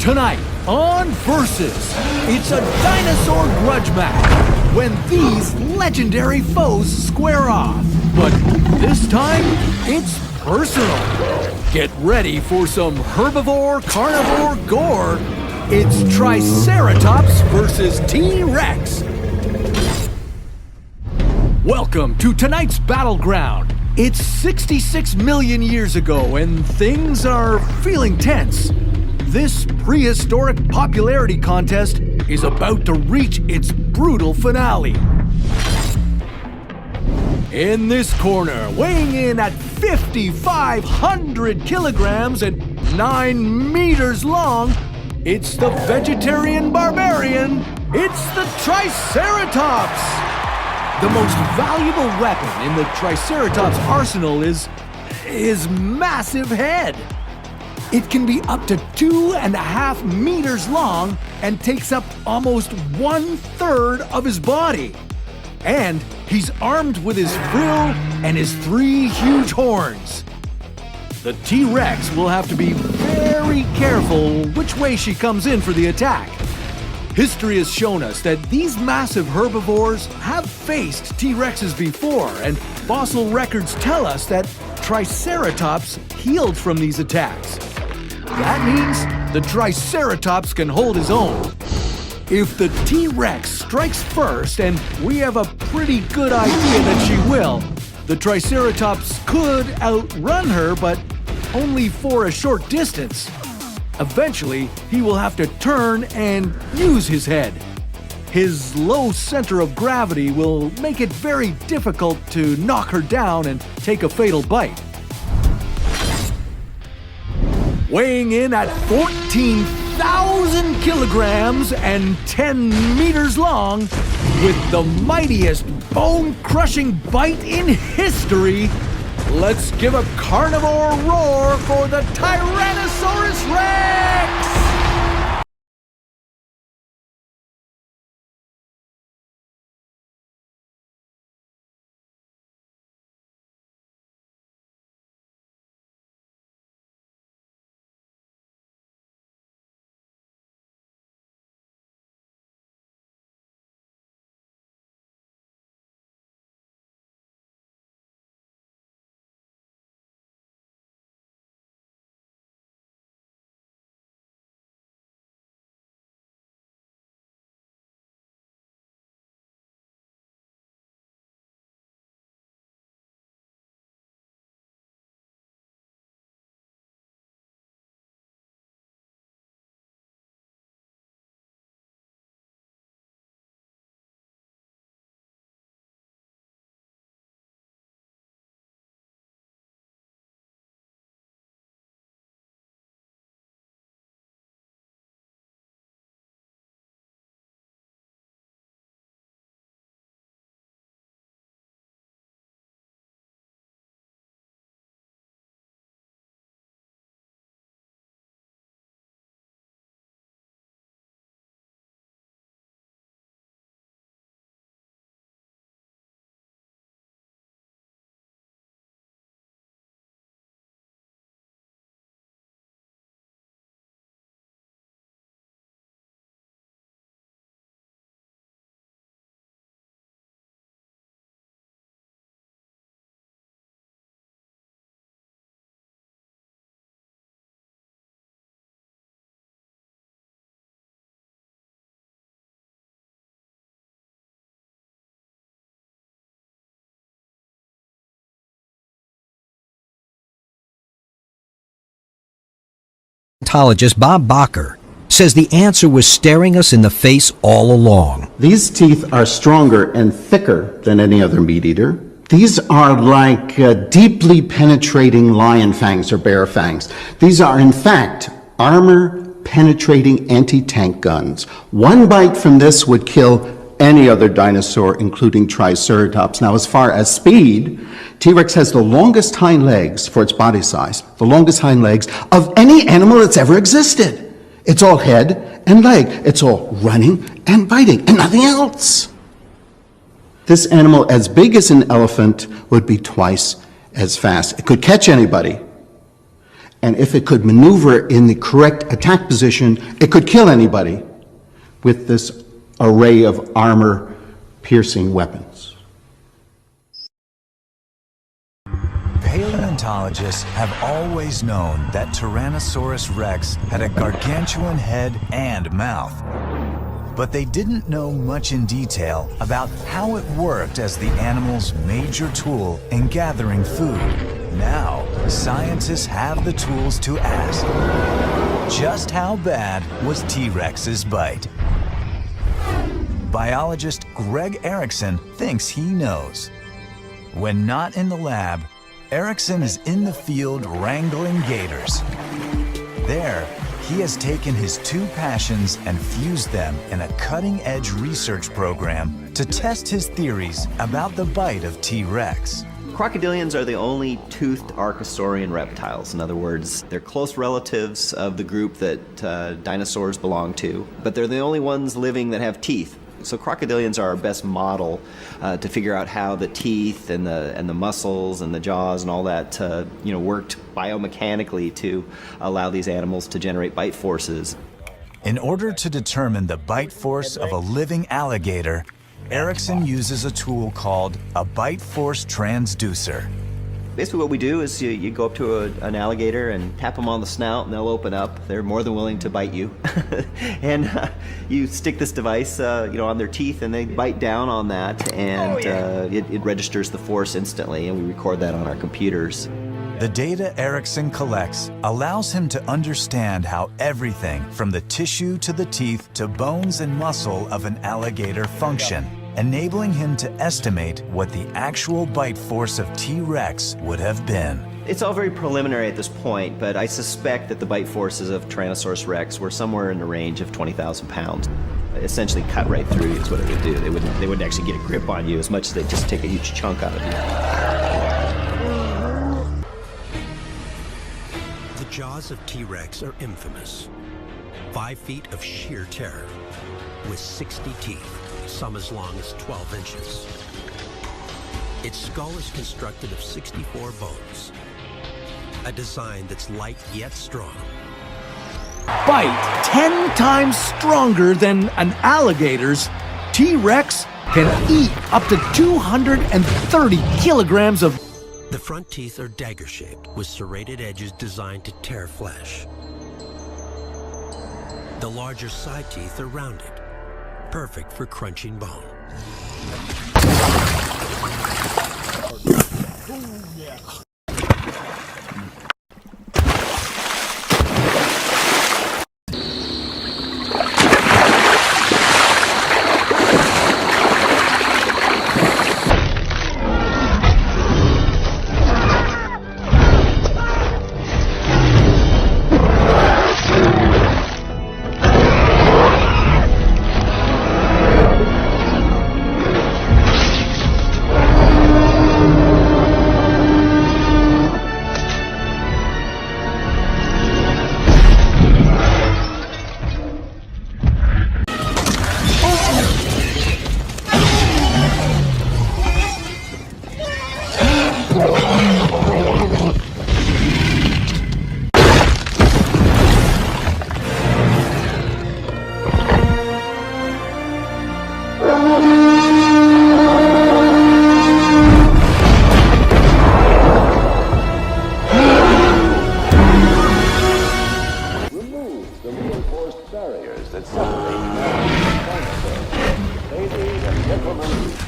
Tonight on Versus, it's a dinosaur grudge match when these legendary foes square off. But this time, it's personal. Get ready for some herbivore, carnivore gore. It's Triceratops versus T-Rex. Welcome to tonight's battleground. It's 66 million years ago and things are feeling tense. This prehistoric popularity contest is about to reach its brutal finale. In this corner, weighing in at 5,500 kilograms and 9 meters long, it's the vegetarian barbarian, it's the Triceratops! The most valuable weapon in the Triceratops arsenal is his massive head. It can be up to 2.5 meters long and takes up almost 1/3 of his body. And he's armed with his frill and his 3 huge horns. The T-Rex will have to be very careful which way she comes in for the attack. History has shown us that these massive herbivores have faced T-Rexes before, and fossil records tell us that Triceratops healed from these attacks. That means the Triceratops can hold his own. If the T-Rex strikes first, and we have a pretty good idea that she will, the Triceratops could outrun her, but only for a short distance. Eventually, he will have to turn and use his head. His low center of gravity will make it very difficult to knock her down and take a fatal bite. Weighing in at 14,000 kilograms and 10 meters long, with the mightiest bone-crushing bite in history, let's give a carnivore roar for the Tyrannosaurus Rex! Paleontologist Bob Bacher says the answer was staring us in the face all along. These teeth are stronger and thicker than any other meat eater. These are like deeply penetrating lion fangs or bear fangs. These are, in fact, armor-penetrating anti-tank guns. One bite from this would kill any other dinosaur, including Triceratops. Now, as far as speed, T-Rex has the longest hind legs for its body size, the longest hind legs of any animal that's ever existed. It's all head and leg. It's all running and biting and nothing else. This animal, as big as an elephant, would be twice as fast. It could catch anybody. And if it could maneuver in the correct attack position, it could kill anybody with this array of armor-piercing weapons. Paleontologists have always known that Tyrannosaurus rex had a gargantuan head and mouth. But they didn't know much in detail about how it worked as the animal's major tool in gathering food. Now, scientists have the tools to ask, just how bad was T-Rex's bite? Biologist Greg Erickson thinks he knows. When not in the lab, Erickson is in the field wrangling gators. There, he has taken his two passions and fused them in a cutting-edge research program to test his theories about the bite of T-Rex. Crocodilians are the only toothed archosaurian reptiles. In other words, they're close relatives of the group that dinosaurs belong to, but they're the only ones living that have teeth. So crocodilians are our best model to figure out how the teeth and the muscles and the jaws and all that worked biomechanically to allow these animals to generate bite forces. In order to determine the bite force of a living alligator, Erickson uses a tool called a bite force transducer. Basically what we do is you go up to an alligator and tap them on the snout and they'll open up. They're more than willing to bite you. And you stick this device on their teeth and they bite down on that and it registers the force instantly and we record that on our computers. The data Erickson collects allows him to understand how everything from the tissue to the teeth to bones and muscle of an alligator function, enabling him to estimate what the actual bite force of T-Rex would have been. It's all very preliminary at this point, but I suspect that the bite forces of Tyrannosaurus rex were somewhere in the range of 20,000 pounds. Essentially cut right through you is what it would do. They wouldn't actually get a grip on you as much as they'd just take a huge chunk out of you. The jaws of T-Rex are infamous. 5 feet of sheer terror, with 60 teeth, some as long as 12 inches. Its skull is constructed of 64 bones, a design that's light yet strong. Bite 10 times stronger than an alligator's, T-Rex can eat up to 230 kilograms of. The front teeth are dagger-shaped with serrated edges designed to tear flesh. The larger side teeth are rounded, perfect for crunching bone.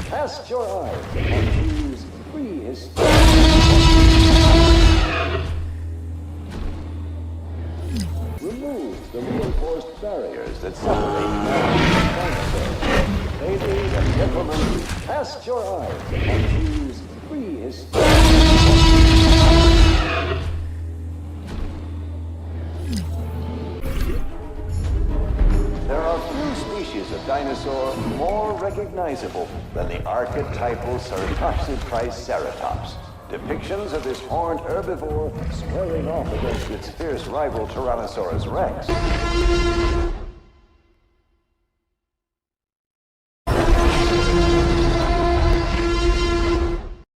Cast your eyes upon these prehistoric. Remove the reinforced barriers that separate man and dinosaurs. Ladies and gentlemen, cast your eyes upon these prehistoric. There are few species of dinosaur more recognizable than the archetypal Ceratopsid Triceratops. Depictions of this horned herbivore squaring off against its fierce rival Tyrannosaurus rex.